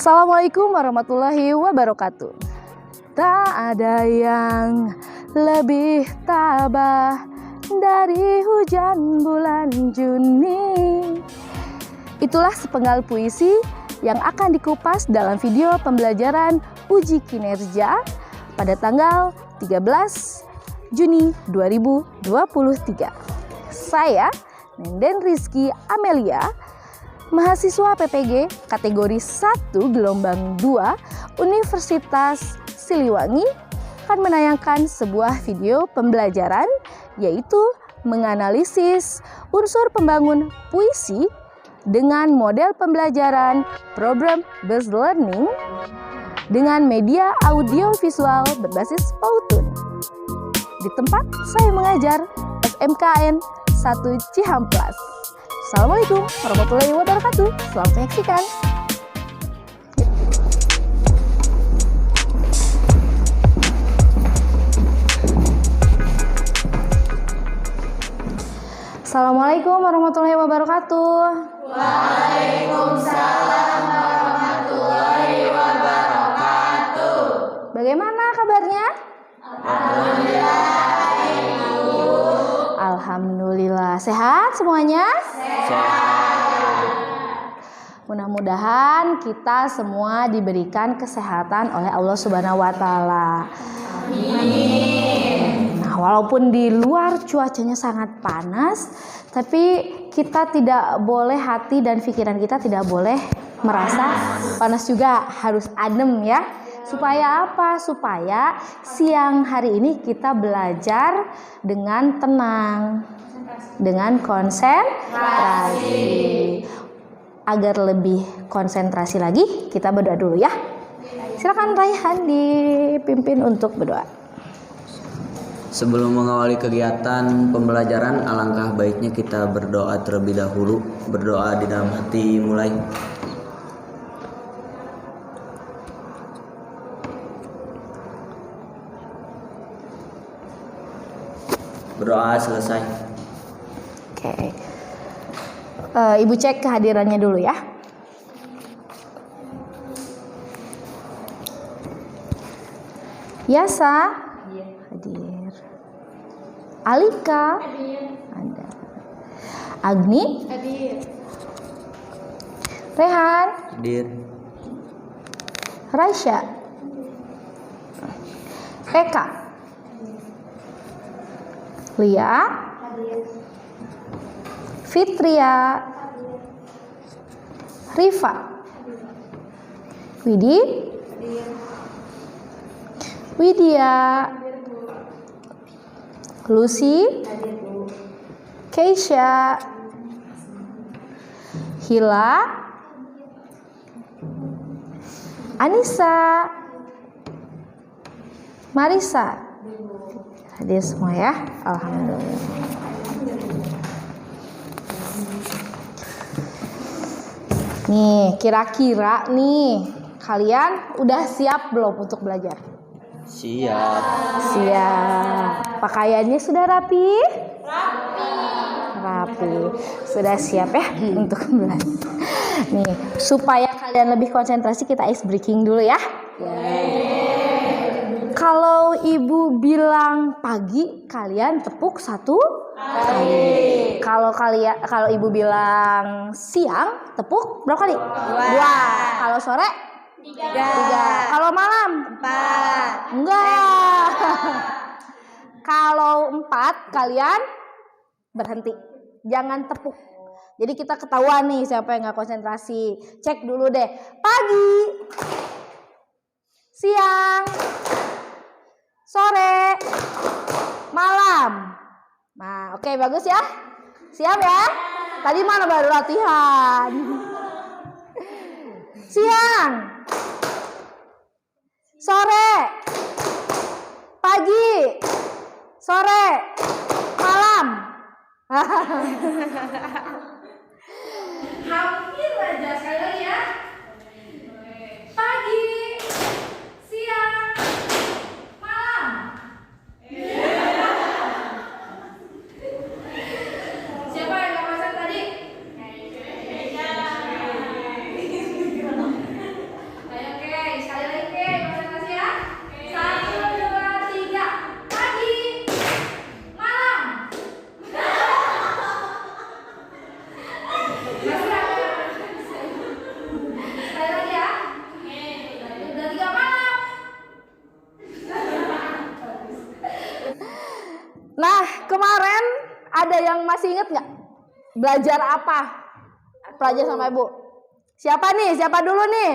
Assalamualaikum warahmatullahi wabarakatuh. Tak ada yang lebih tabah dari hujan bulan Juni. Itulah sepenggal puisi yang akan dikupas dalam video pembelajaran uji kinerja pada tanggal 13 Juni 2023. Saya, Nenden Rizky Amelia, mahasiswa PPG kategori 1 gelombang 2 Universitas Siliwangi, akan menayangkan sebuah video pembelajaran, yaitu menganalisis unsur pembangun puisi dengan model pembelajaran program based learning dengan media audio visual berbasis Powtoon. Di tempat saya mengajar, FMKN 1 Cihamplas. Assalamualaikum warahmatullahi wabarakatuh. Selamat menyaksikan. Assalamualaikum warahmatullahi wabarakatuh. Waalaikumsalam warahmatullahi wabarakatuh. Bagaimana kabarnya? Alhamdulillah, Ibu. Alhamdulillah. Sehat semuanya? Sehat. Mudah-mudahan kita semua diberikan kesehatan oleh Allah Subhanahu wa taala. Amin. Nah, walaupun di luar cuacanya sangat panas, tapi kita tidak boleh, hati dan pikiran kita tidak boleh merasa panas juga, harus adem ya. Supaya apa? Supaya siang hari ini kita belajar dengan tenang, dengan konsentrasi. Agar lebih konsentrasi lagi, kita berdoa dulu ya. Silakan Raihan dipimpin untuk berdoa. Sebelum mengawali kegiatan pembelajaran, alangkah baiknya kita berdoa terlebih dahulu. Berdoa di dalam hati, mulai. Berdoa selesai. Oke. Ibu cek kehadirannya dulu ya. Yasa hadir. Alika ada. Agni hadir. Rehan Hadir. Raisya Eka Lia Fitria Rifa Widi Widya Lucy Keisha Hila Anissa Marisa hadir semua ya. Alhamdulillah. Nih, kira-kira nih kalian udah siap belum untuk belajar? Siap. Siap. Pakaiannya sudah rapi? Rapi. Sudah siap ya untuk belajar. Nih, supaya kalian lebih konsentrasi, kita ice breaking dulu ya. Kalau ibu bilang pagi, kalian tepuk 1 kali. Kalau ibu bilang siang, tepuk berapa kali? 2. Kalau sore? 3. Kalau malam? 4. Enggak. Kalau 4 kalian berhenti. Jangan tepuk. Jadi kita ketahuan nih siapa yang nggak konsentrasi. Cek dulu deh. Pagi, siang, sore, malam. Nah, oke, bagus ya. Siap ya? Tadi mana baru latihan. Siang, sore, pagi, sore, malam. Hampir aja, sekali lagi ya. Pagi, siang, malam. Siapa yang gak masak tadi? Nah, kemarin ada yang masih inget nggak? Belajar apa? Belajar sama Ibu. Siapa nih? Siapa dulu nih?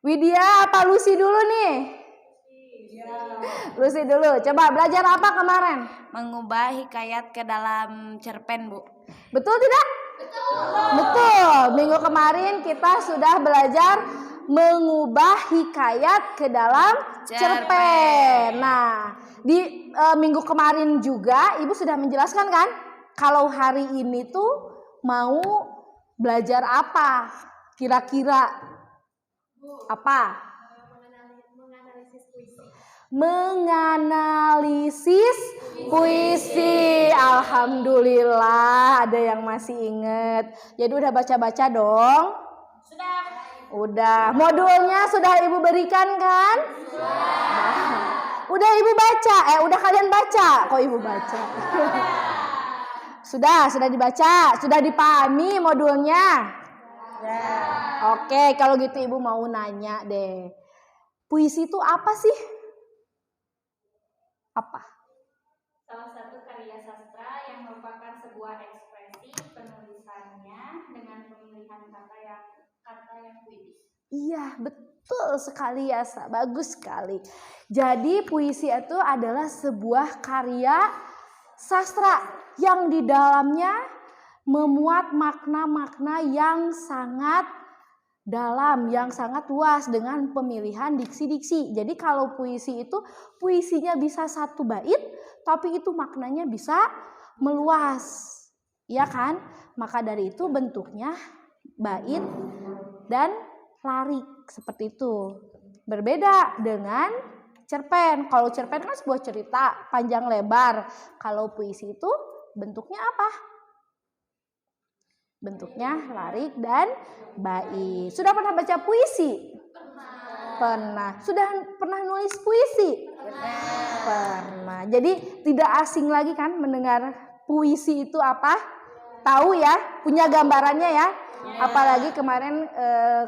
Widya apa Lucy dulu nih? Lucy dulu. Coba belajar apa kemarin? Mengubah hikayat ke dalam cerpen, Bu. Betul tidak? Betul. Minggu kemarin kita sudah belajar mengubah hikayat ke dalam cerpen. Nah, di minggu kemarin juga Ibu sudah menjelaskan kan? Kalau hari ini tuh mau belajar apa? Kira-kira apa? Menganalisis puisi. Alhamdulillah ada yang masih inget. Jadi udah baca-baca dong? Udah. Modulnya sudah Ibu berikan kan? Udah Ibu baca. Udah kalian baca. Kok Ibu baca? Sudah dibaca, sudah dipahami modulnya. Oke, kalau gitu Ibu mau nanya deh. Puisi itu apa sih? Apa? Salah satu karya sastra yang merupakan sebuah ekspresi penulisannya dengan pemilihan kata yang puitis. Iya, betul sekali ya, Sa. Bagus sekali. Jadi puisi itu adalah sebuah karya sastra yang di dalamnya memuat makna-makna yang sangat dalam, yang sangat luas dengan pemilihan diksi-diksi. Jadi kalau puisi itu puisinya bisa satu bait, tapi itu maknanya bisa meluas. Ya kan? Maka dari itu bentuknya bait dan larik seperti itu. Berbeda dengan cerpen. Kalau cerpen kan sebuah cerita panjang lebar. Kalau puisi itu bentuknya apa? Bentuknya larik dan bait. Sudah pernah baca puisi? Pernah. Sudah pernah nulis puisi? Pernah. Jadi tidak asing lagi kan mendengar puisi itu apa? Tahu ya? Punya gambarannya ya? Apalagi kemarin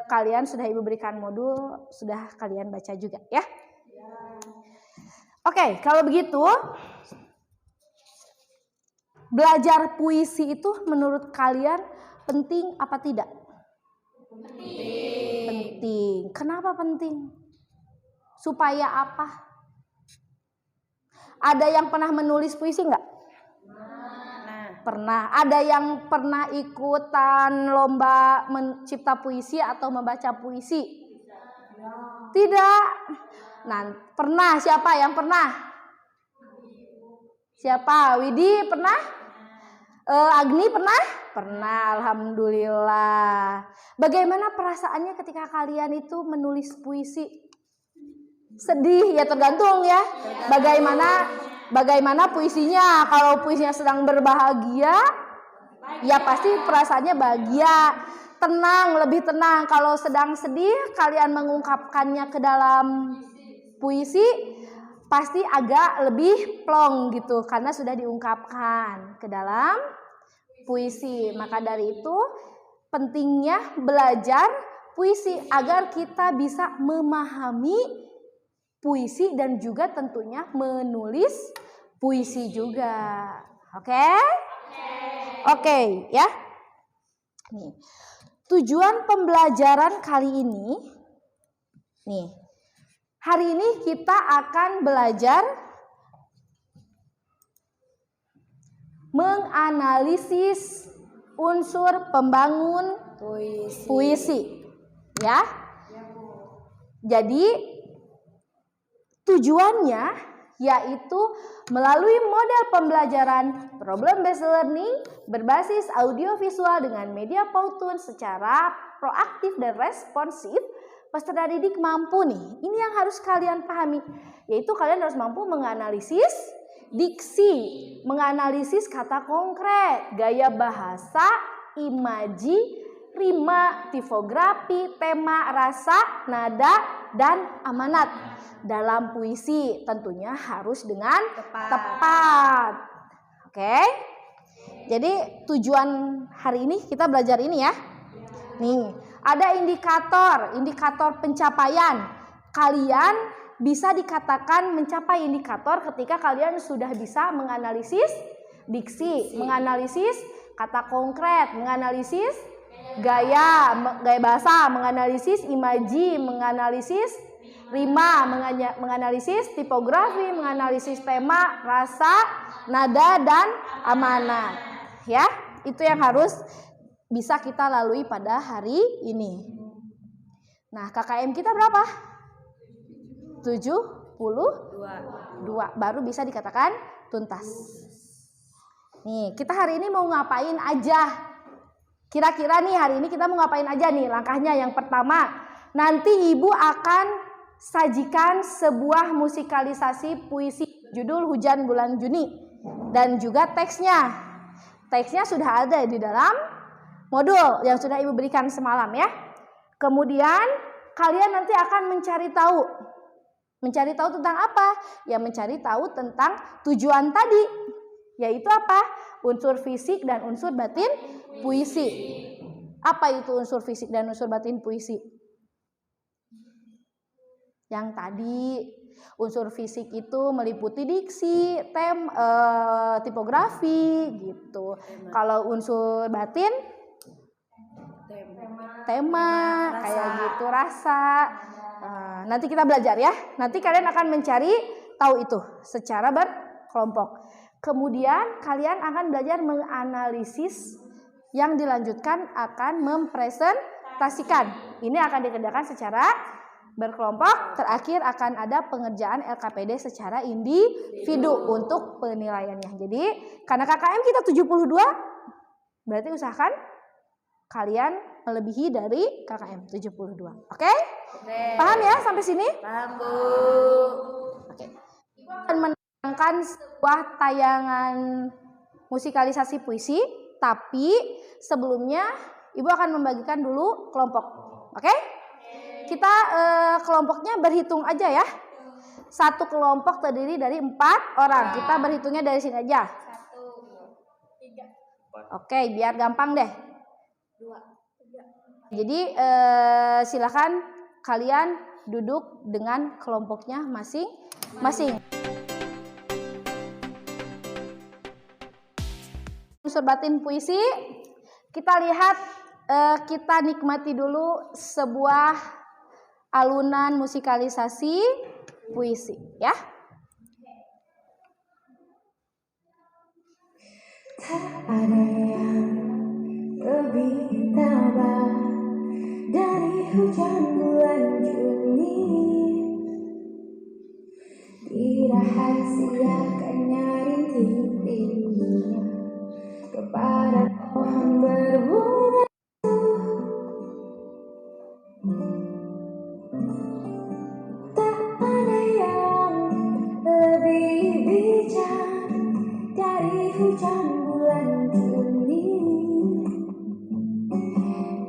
kalian sudah Ibu berikan modul, sudah kalian baca juga ya? Oke, kalau begitu belajar puisi itu menurut kalian penting apa tidak? Penting. Kenapa penting? Supaya apa? Ada yang pernah menulis puisi enggak? Pernah. Ada yang pernah ikutan lomba mencipta puisi atau membaca puisi? Tidak. Nah, pernah. Siapa yang pernah? Siapa? Widi pernah? Agni pernah? Pernah, alhamdulillah. Bagaimana perasaannya ketika kalian itu menulis puisi? Sedih ya, tergantung ya. Bagaimana puisinya? Kalau puisinya sedang berbahagia, ya pasti perasaannya bahagia, tenang, lebih tenang. Kalau sedang sedih, kalian mengungkapkannya ke dalam puisi, pasti agak lebih plong gitu, karena sudah diungkapkan ke dalam puisi. Maka dari itu pentingnya belajar puisi agar kita bisa memahami puisi dan juga tentunya menulis puisi juga. Oke, ya. Nih. Tujuan pembelajaran kali ini nih. Hari ini kita akan belajar menganalisis unsur pembangun puisi. Ya. Jadi tujuannya yaitu melalui model pembelajaran problem based learning berbasis audiovisual dengan media Powtoon secara proaktif dan responsif, peserta didik mampu nih, ini yang harus kalian pahami, yaitu kalian harus mampu menganalisis diksi, menganalisis kata konkret, gaya bahasa, imaji, rima, tipografi, tema, rasa, nada, dan amanat dalam puisi. Tentunya harus dengan tepat. Oke? Jadi tujuan hari ini kita belajar ini ya. Nih, ada indikator pencapaian. Kalian bisa dikatakan mencapai indikator ketika kalian sudah bisa menganalisis diksi, menganalisis kata konkret, menganalisis gaya bahasa, menganalisis imaji, menganalisis rima, menganalisis tipografi, menganalisis tema, rasa, nada, dan amanat. Ya, itu yang harus bisa kita lalui pada hari ini. Nah, KKM kita berapa? 72. Baru bisa dikatakan tuntas. Nih, kita hari ini mau ngapain aja? Kira-kira nih hari ini kita mau ngapain aja nih? Langkahnya yang pertama, nanti Ibu akan sajikan sebuah musikalisasi puisi judul Hujan Bulan Juni dan juga teksnya. Teksnya sudah ada di dalam modul yang sudah Ibu berikan semalam ya. Kemudian kalian nanti akan mencari tahu. Mencari tahu tentang apa? Ya mencari tahu tentang tujuan tadi. Yaitu apa? Unsur fisik dan unsur batin puisi. Apa itu unsur fisik dan unsur batin puisi? Yang tadi unsur fisik itu meliputi diksi, tipografi gitu. Kalau unsur batin tema kayak gitu, rasa. Nanti kita belajar ya. Nanti kalian akan mencari tahu itu secara berkelompok. Kemudian kalian akan belajar menganalisis, yang dilanjutkan akan mempresentasikan. Ini akan dikerjakan secara berkelompok. Terakhir akan ada pengerjaan LKPD secara individu untuk penilaiannya. Jadi karena KKM kita 72, berarti usahakan kalian melebihi dari KKM 72. Oke? Paham ya sampai sini? Paham, Bu. Oke. Ibu akan menayangkan sebuah tayangan musikalisasi puisi, tapi sebelumnya Ibu akan membagikan dulu kelompok. Oke? Kita kelompoknya berhitung aja ya. Satu kelompok terdiri dari 4 orang. Kita berhitungnya dari sini aja. 1, 2, 3. Oke, biar gampang deh. 2, 3. Jadi silakan kalian duduk dengan kelompoknya masing-masing. Unsur batin puisi, kita lihat, kita nikmati dulu sebuah alunan musikalisasi puisi ya. Tak ada yang lebih tabah dari hujan bulan Juni. Dirahasiakannya rintik-rintiknya kepada pohon berbunga. Tak ada yang lebih bijak dari hujan bulan Juni.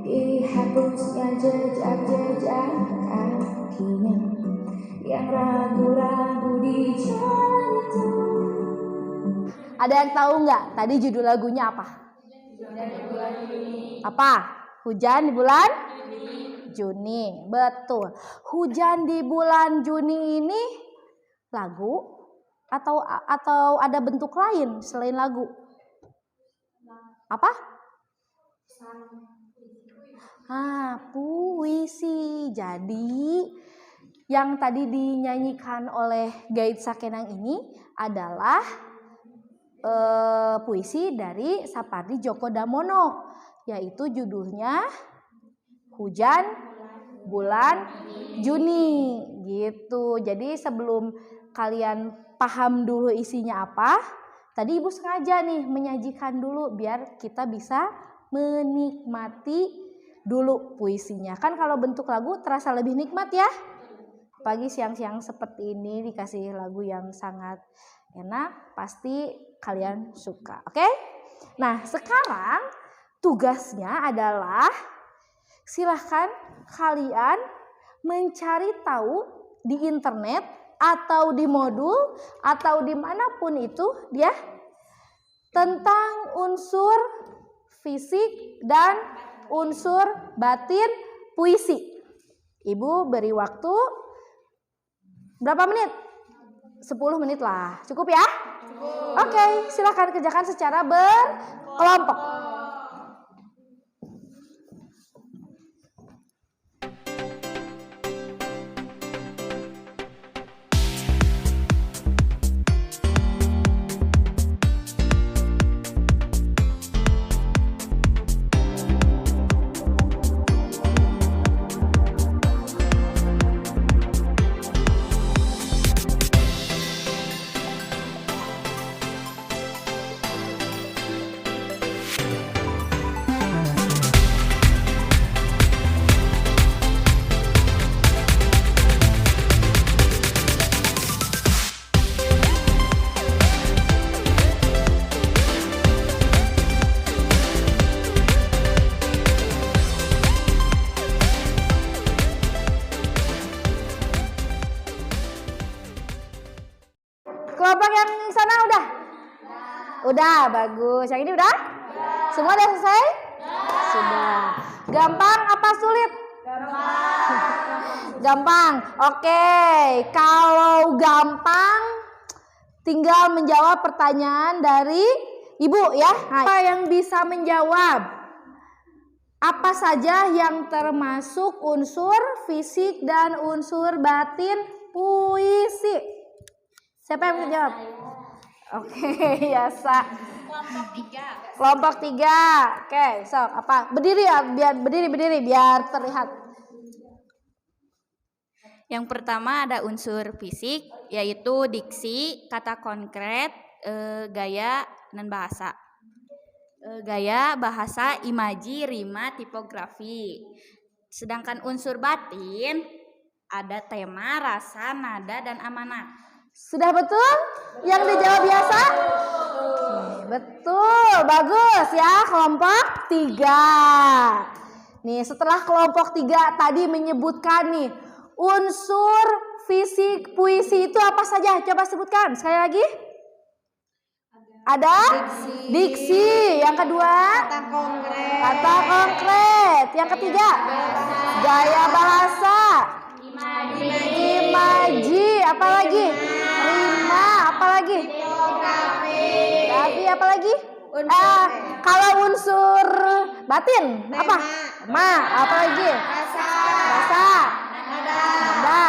Dihapusnya jejak-jejak kakinya yang ragu-ragu di jalan itu. Ada yang tahu nggak tadi judul lagunya apa? Apa? Hujan di bulan Juni. Betul. Hujan di bulan Juni ini lagu atau ada bentuk lain selain lagu? Apa? Puisi. Jadi yang tadi dinyanyikan oleh Gaid Sakenang ini adalah puisi dari Sapardi Djoko Damono, yaitu judulnya Hujan Bulan Juni gitu. Jadi sebelum kalian paham dulu isinya apa, tadi Ibu sengaja nih menyajikan dulu biar kita bisa menikmati dulu puisinya. Kan kalau bentuk lagu terasa lebih nikmat ya. Pagi siang-siang seperti ini dikasih lagu yang sangat enak, pasti kalian suka. Oke? Nah, sekarang tugasnya adalah silahkan kalian mencari tahu di internet atau di modul atau dimanapun itu ya tentang unsur fisik dan unsur batin puisi. Ibu beri waktu Berapa menit? 10 menit lah. Cukup ya? Oke, silakan kerjakan secara berkelompok. Kelompok yang sana udah? Udah, bagus. Yang ini udah? Semua udah selesai? Sudah. Gampang apa sulit? Gampang. Oke, kalau gampang tinggal menjawab pertanyaan dari Ibu ya. Nah, apa yang bisa menjawab? Apa saja yang termasuk unsur fisik dan unsur batin puisi? Siapa yang bisa jawab? Oke, Yasa. Kelompok 3. Oke, sok apa? Berdiri ya, biar berdiri biar terlihat. Yang pertama ada unsur fisik, yaitu diksi, kata konkret, gaya, dan bahasa. Gaya, bahasa, imaji, rima, tipografi. Sedangkan unsur batin ada tema, rasa, nada, dan amanat. Sudah betul? Yang dijawab biasa? Betul, bagus ya. Kelompok 3. Nih, setelah kelompok 3 tadi menyebutkan nih unsur fisik puisi itu apa saja? Coba sebutkan sekali lagi. Ada diksi. Yang kedua, kata konkret. Yang ketiga, gaya bahasa. Imaji. Apa lagi? Rima. Apa lagi? Tapi apa lagi? Kalau unsur batin apa? Apa lagi? Rasa. Nada.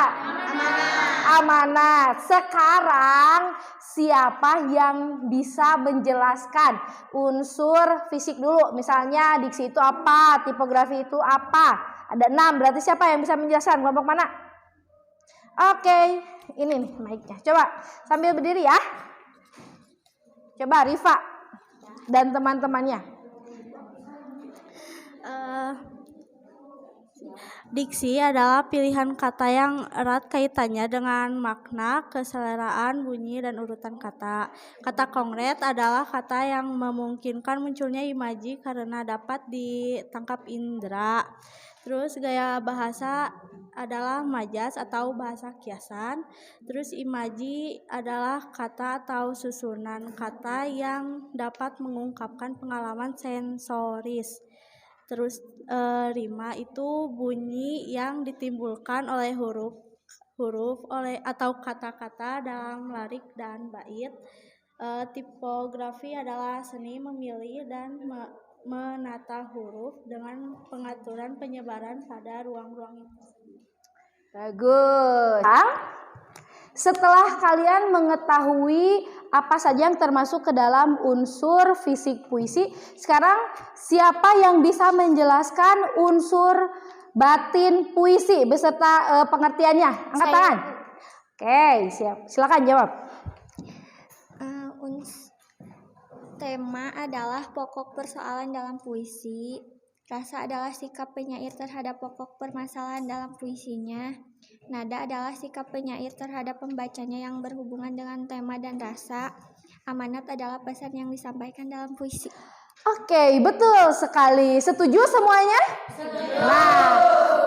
Amanat. Sekarang siapa yang bisa menjelaskan unsur fisik dulu? Misalnya diksi itu apa? Tipografi itu apa? Ada 6. Berarti siapa yang bisa menjelaskan? Kelompok mana? Oke, ini nih mic-nya. Coba sambil berdiri ya. Coba Rifa dan teman-temannya. Diksi adalah pilihan kata yang erat kaitannya dengan makna, keseleraan, bunyi, dan urutan kata. Kata konkret adalah kata yang memungkinkan munculnya imaji karena dapat ditangkap indera. Terus gaya bahasa adalah majas atau bahasa kiasan. Terus imaji adalah kata atau susunan kata yang dapat mengungkapkan pengalaman sensoris. Terus rima itu bunyi yang ditimbulkan oleh huruf oleh atau kata-kata dalam larik dan bait. Tipografi adalah seni memilih dan menata huruf dengan pengaturan penyebaran pada ruang-ruang itu. Bagus. Setelah kalian mengetahui apa saja yang termasuk ke dalam unsur fisik puisi, sekarang siapa yang bisa menjelaskan unsur batin puisi beserta pengertiannya? Angkat tangan. Oke, siap. Silakan jawab. Tema adalah pokok persoalan dalam puisi. Rasa adalah sikap penyair terhadap pokok permasalahan dalam puisinya. Nada adalah sikap penyair terhadap pembacanya yang berhubungan dengan tema dan rasa. Amanat adalah pesan yang disampaikan dalam puisi. Oke, betul sekali. Setuju semuanya? Setuju. Nah,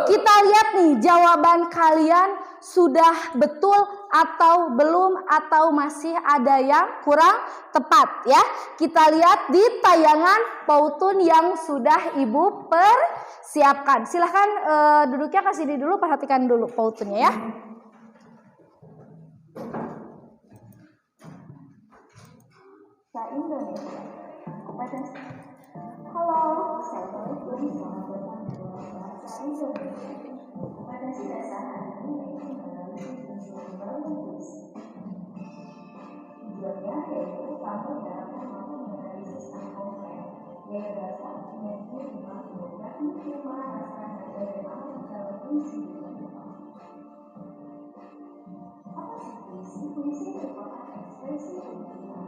kita lihat nih jawaban kalian sudah betul atau belum atau masih ada yang kurang tepat ya. Kita lihat di tayangan Pautun yang sudah Ibu persiapkan. Silahkan duduknya kasih di dulu, perhatikan dulu Pautunnya ya. Indonesia. Halo, Assalamualaikum, selamat datang di Bahasa Indonesia. Pada dasar hari ini yaitu mengenali baru puisi. Tujuannya yaitu kamu dapat mampu mengenali sistem konkret, yaitu dasar energi rumah demokrasi, rumah rasa dan bagaimana dalam puisi. Apa sih puisi? Puisi merupakan ekspresi yang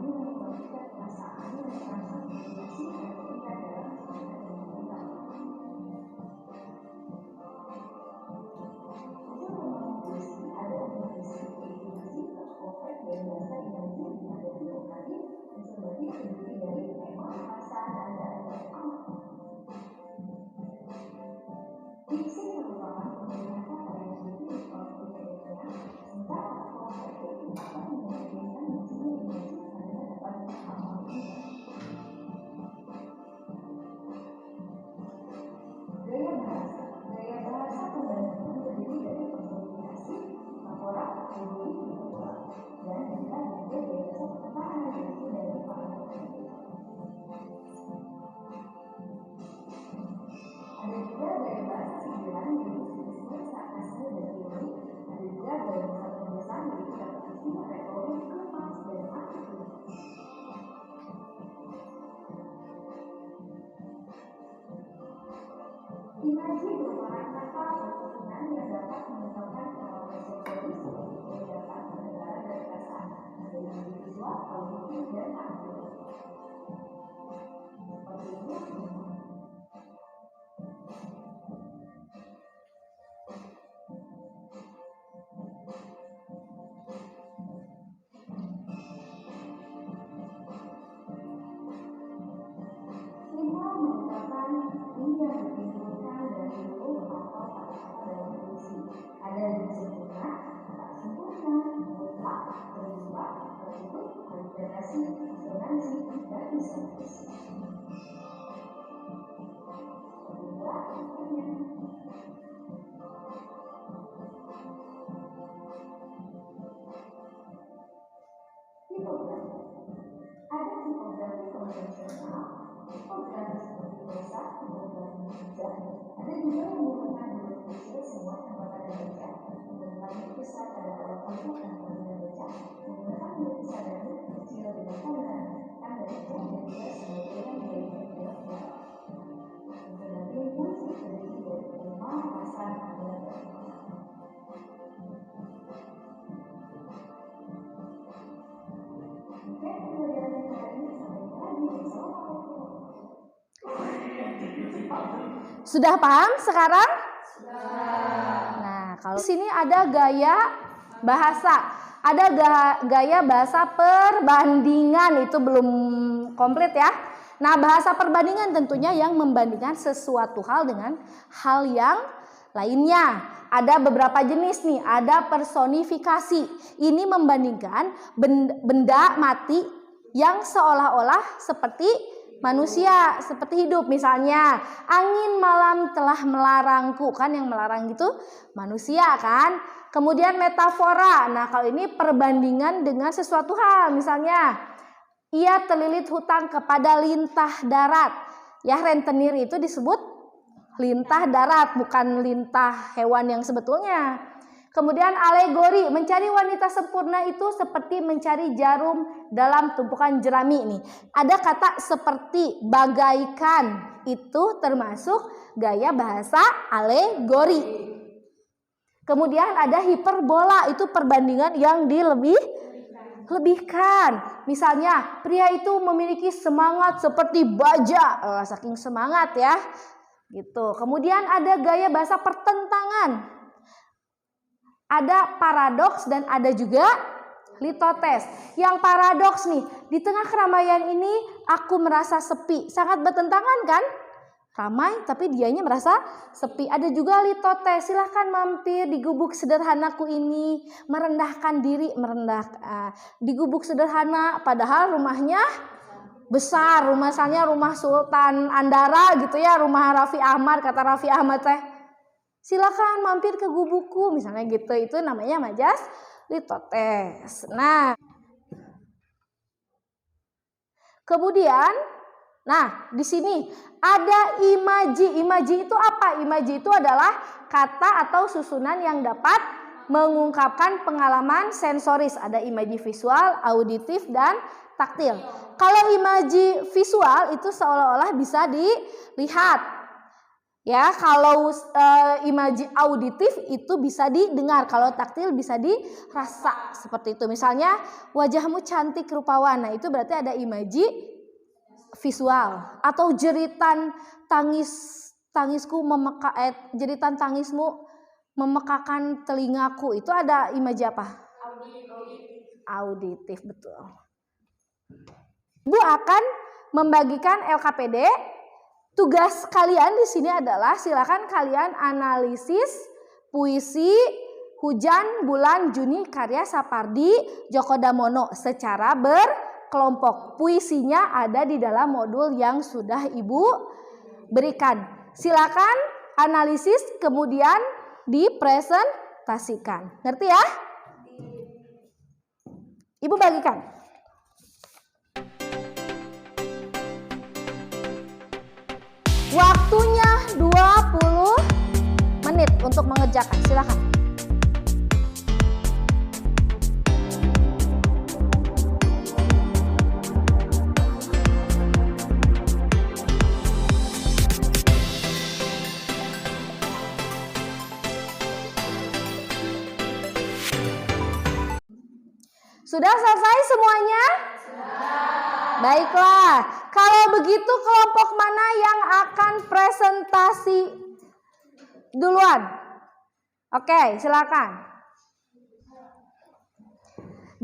membangkitkan perasaan dan transformasi yang terlihat dalam kehidupan. Untuk membangun puisi ada definisi puisi konkret dan bahasa energi dihadapi lokasi dan sebagai terdiri dari tema, rasa, nada, dan amat. Puisi merupakan pemilihan kata yang ditulis oleh penyanyinya, sementara konkret itu dapat memungkinkan munculnya imajinasi pada dapat hal-hal ini. Gaya bahasa pembandingan terdiri dari konsolidasi, metafora, teori, visual, dan juga gaya bahasa perkataan yaitu dari parameter. Ada juga gaya bahasa sindiran yaitu stilisme, sarkasme, dan ironi. Ada juga gaya bahasa pembiasaan yaitu repetisi, retorik, kemas, dan arti. Imaji merupakan kata persusunan yang dapat mengungkapkan pengalaman sosialis seperti kegiatan, negara, dan perasaan. Ada imaji visual, auditif, dan taktil. Seperti itu. Simbol merupakan ini yang ditimbulkan dari huruf atau kata-kata dalam puisi. Ada yang sempurna, tak sempurna, mutlak, terlibat, tertutup, aliterasi, asonansi, dan disonansi. Itulah contohnya. Tipografi. Ada tipografi konvensional, tipografi seperti biasa, tipografi bijak. Ada juga yang menggunakan huruf kecil semua tanpa tanda baca, menggunakan huruf besar pada awal kalimat tanpa tanda baca, menggunakan huruf besar dan huruf kecil dengan tanda baca, dan juga sebagian dari huruf-huruf. Kemudian puisi terdiri dari tema, rasa, dan bagaimana. Oke, pembelajaran hari ini sampai lagi. Assalamualaikum. Sudah paham sekarang? Nah, kalau di sini ada gaya bahasa, ada gaya bahasa perbandingan, itu belum komplit ya. Nah, bahasa perbandingan tentunya yang membandingkan sesuatu hal dengan hal yang lainnya. Ada beberapa jenis nih, ada personifikasi. Ini membandingkan benda mati yang seolah-olah seperti manusia, seperti hidup. Misalnya, angin malam telah melarangku, kan yang melarang itu manusia kan. Kemudian metafora. Nah, kalau ini perbandingan dengan sesuatu hal. Misalnya, ia terlilit hutang kepada lintah darat. Ya, rentenir itu disebut lintah darat, bukan lintah hewan yang sebetulnya. Kemudian alegori, mencari wanita sempurna itu seperti mencari jarum dalam tumpukan jerami nih. Ada kata seperti, bagaikan, itu termasuk gaya bahasa alegori. Kemudian ada hiperbola, itu perbandingan yang dilebihkan. Misalnya, pria itu memiliki semangat seperti baja, saking semangat ya. Gitu. Kemudian ada gaya bahasa pertentangan. Ada paradoks dan ada juga litotes. Yang paradoks nih, di tengah keramaian ini aku merasa sepi. Sangat bertentangan kan? Ramai tapi dianya merasa sepi. Ada juga litotes. Silahkan mampir di gubuk sederhanaku ini. Merendahkan diri, di gubuk sederhana padahal rumahnya besar, misalnya rumah Sultan Andara gitu ya, rumah Raffi Ahmad, kata Raffi Ahmad teh, silakan mampir ke gubukku, misalnya gitu. Itu namanya majas litotes. Nah, Kemudian, nah di sini ada imaji. Imaji itu apa? Imaji itu adalah kata atau susunan yang dapat mengungkapkan pengalaman sensoris. Ada imaji visual, auditif, dan taktil. Kalau imaji visual itu seolah-olah bisa dilihat. Ya, kalau imaji auditif itu bisa didengar, kalau taktil bisa dirasa seperti itu. Misalnya wajahmu cantik rupawan, nah itu berarti ada imaji visual. Atau jeritan jeritan tangismu memekakan telingaku, itu ada imaji apa? Auditif, betul. Ibu akan membagikan LKPD. Tugas kalian di sini adalah silakan kalian analisis puisi Hujan Bulan Juni karya Sapardi Djoko Damono secara berkelompok. Puisinya ada di dalam modul yang sudah Ibu berikan. Silakan analisis kemudian dipresentasikan. Ngerti ya? Ibu bagikan. Waktunya 20 menit untuk mengerjakan. Silakan. Sudah selesai semuanya? Baiklah, kalau begitu kelompok mana yang akan presentasi duluan? Oke, silakan.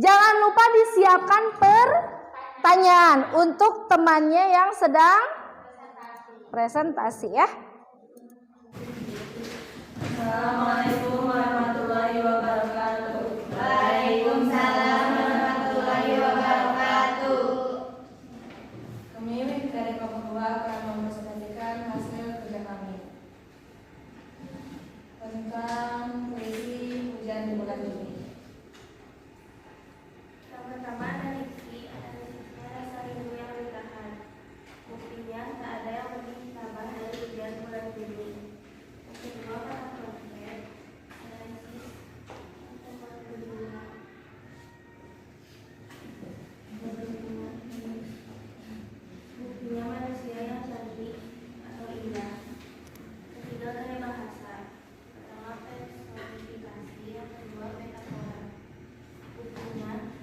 Jangan lupa disiapkan pertanyaan untuk temannya yang sedang presentasi ya. Assalamualaikum warahmatullahi wabarakatuh. Waalaikumsalam warahmatullahi wabarakatuh. Kami dari kelompok 2 akan mempresentasikan hasil kerja kami tentang puisi Hujan di Bulan Juni. Pertama analisisnya rasa rindu yang ditahan. Buktinya tak ada yang lebih sabar dari hujan bulan Juni. Kedua kata konkret, analisis teman kedua. Buktinya manusia yang cantik atau indah. Ketiga gaya bahasa. Pertama personifikasi, yang kedua metafora. Buktinya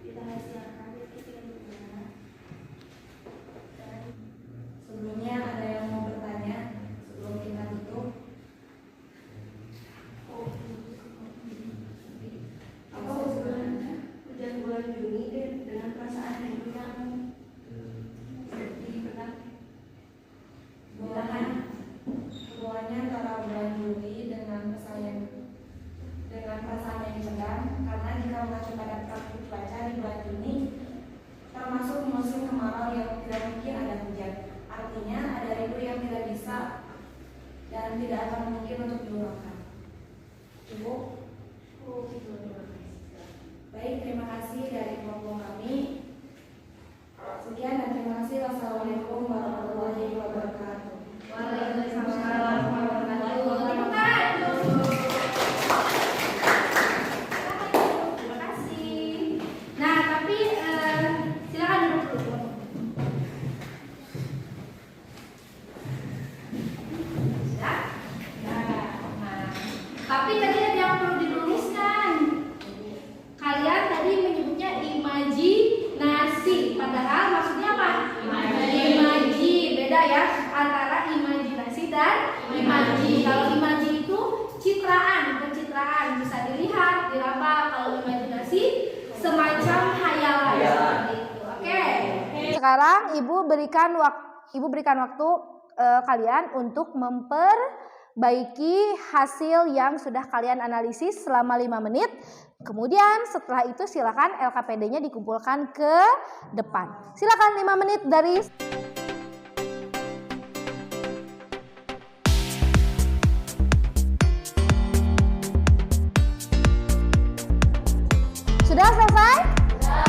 dirahasiakan titik-titiknya. Dan Sebelumnya ada yang mau bertanya sebelum kita tutup? Apa hubungannya hujan bulan Juni dengan perasaan rindu yang dipegang? Hubungannya antara bulan Juli dengan perasaan yang dipegang, karena jika mengacu pada praktik cuaca di bulan Juni termasuk musim kemarau yang tidak mungkin ada hujan. Artinya ada rindu yang tidak bisa dan tidak akan mungkin untuk diluapkan. Ibu, baik, terima kasih dari kelompok kami. Sekian dan terima kasih. Wassalamualaikum warahmatullahi wabarakatuh. Waalaikumsalam warahmatullahi wabarakatuh. Terima kasih. Nah, tapi silakan duduk dulu. Sudah? Nah, tapi tadi ada yang perlu diluruskan. Kalian tadi menyebutnya imajinasi, padahal maksudnya apa? Imaji. Beda ya antara imajinasi dan imaji. Kalau imaji itu pencitraan bisa dilihat, diraba. Kalau imajinasi semacam hayalan seperti itu. Oke. Sekarang Ibu berikan waktu kalian untuk memperbaiki hasil yang sudah kalian analisis selama 5 menit. Kemudian setelah itu silakan LKPD-nya dikumpulkan ke depan. Silakan 5 menit dari Sudah selesai?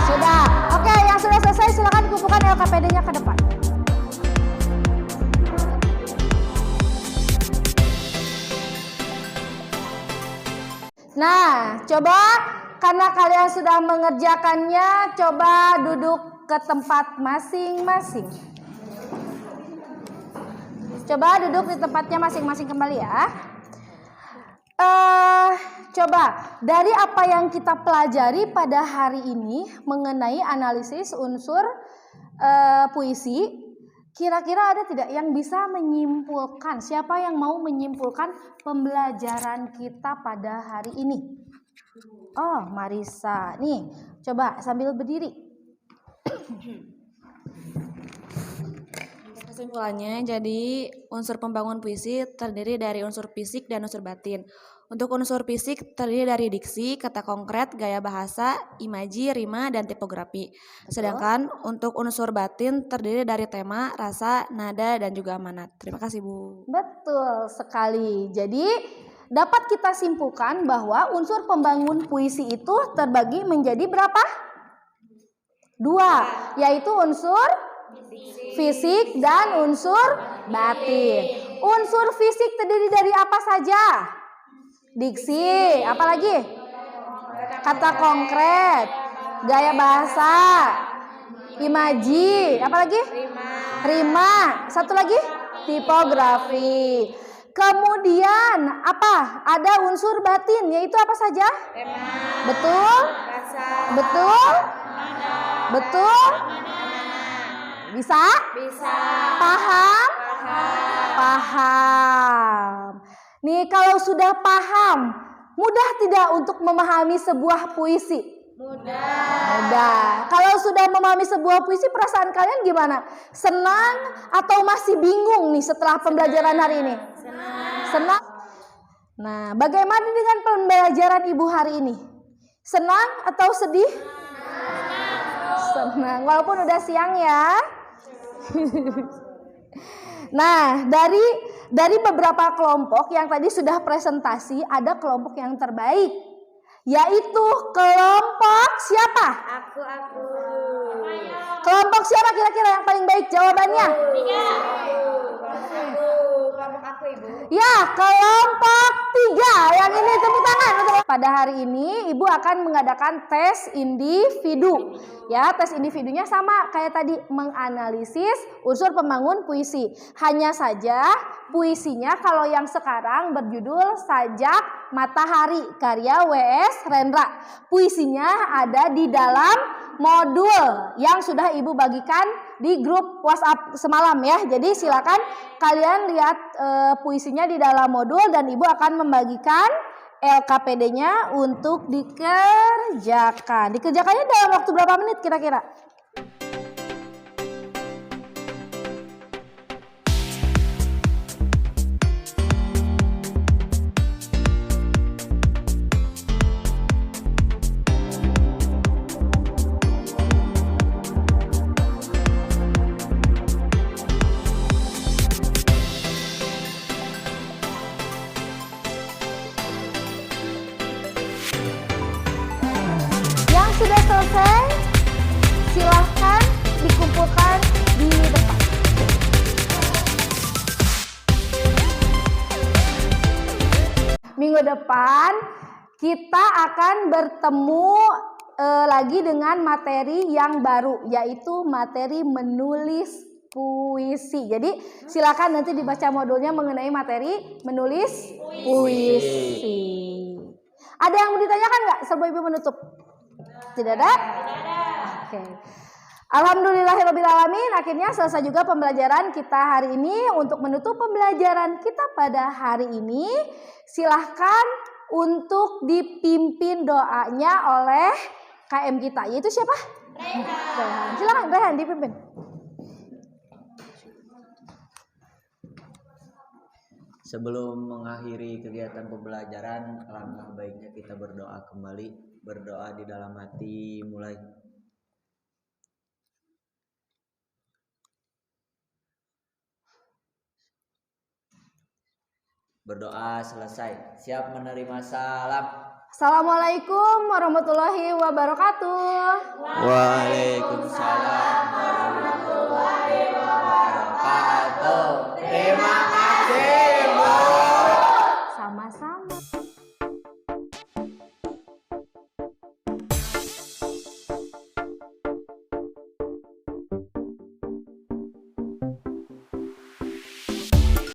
Sudah. Oke, yang sudah selesai silakan dikumpulkan LKPD-nya ke depan. Nah, coba karena kalian sudah mengerjakannya, coba duduk ke tempat masing-masing. Coba duduk di tempatnya masing-masing kembali ya. Coba dari apa yang kita pelajari pada hari ini mengenai analisis unsur puisi, kira-kira ada tidak yang bisa menyimpulkan? Siapa yang mau menyimpulkan pembelajaran kita pada hari ini? Oh, Marisa. Nih, coba sambil berdiri. Kesimpulannya, jadi unsur pembangun puisi terdiri dari unsur fisik dan unsur batin. Untuk unsur fisik terdiri dari diksi, kata konkret, gaya bahasa, imaji, rima, dan tipografi. Sedangkan untuk unsur batin terdiri dari tema, rasa, nada, dan juga amanat. Terima kasih, Bu. Betul sekali. Jadi dapat kita simpulkan bahwa unsur pembangun puisi itu terbagi menjadi berapa? 2, yaitu unsur fisik dan unsur batin. Unsur fisik terdiri dari apa saja? Diksi, apalagi? Kata konkret, gaya bahasa, imaji, apalagi? Rima. Satu lagi? Tipografi. Kemudian apa? Ada unsur batin, yaitu apa saja? Betul? Betul? Betul? Bisa? Bisa. Paham? Paham. Nih kalau sudah paham, mudah tidak untuk memahami sebuah puisi? Mudah. Kalau sudah memahami sebuah puisi, perasaan kalian gimana? Senang atau masih bingung nih setelah pembelajaran hari ini? Senang. Nah, bagaimana dengan pembelajaran Ibu hari ini? Senang atau sedih? Senang. Walaupun udah siang ya. Nah, dari beberapa kelompok yang tadi sudah presentasi, ada kelompok yang terbaik, yaitu kelompok siapa? Aku. Kelompok siapa kira-kira yang paling baik jawabannya? Kelompok aku, Ibu. Ya, kelompok 3. Yang ini tepuk tangan. Pada hari ini Ibu akan mengadakan tes individu. Ya, tes individunya sama kayak tadi, menganalisis unsur pembangun puisi. Hanya saja puisinya kalau yang sekarang berjudul Sajak Matahari karya W.S. Rendra. Puisinya ada di dalam modul yang sudah Ibu bagikan di grup WhatsApp semalam ya. Jadi silakan kalian lihat puisinya di dalam modul dan Ibu akan membagikan LKPD-nya untuk dikerjakan. Dikerjakannya dalam waktu berapa menit kira-kira? Sudah selesai, silahkan dikumpulkan di depan. Minggu depan kita akan bertemu lagi dengan materi yang baru, yaitu materi menulis puisi. Jadi silakan nanti dibaca modulnya mengenai materi menulis puisi. Ada yang mau ditanyakan nggak sebelum Ibu menutup? Tidak ada? Oke. Alhamdulillahirrabbilalamin, akhirnya selesai juga pembelajaran kita hari ini. Untuk menutup pembelajaran kita pada hari ini, silahkan untuk dipimpin doanya oleh KM kita, yaitu siapa? Rehan. Silakan Rehan dipimpin. Sebelum mengakhiri kegiatan pembelajaran, alangkah baiknya kita berdoa kembali. Berdoa di dalam hati mulai. Berdoa selesai. Siap menerima salam. Assalamualaikum warahmatullahi wabarakatuh. Waalaikumsalam. Oh, terima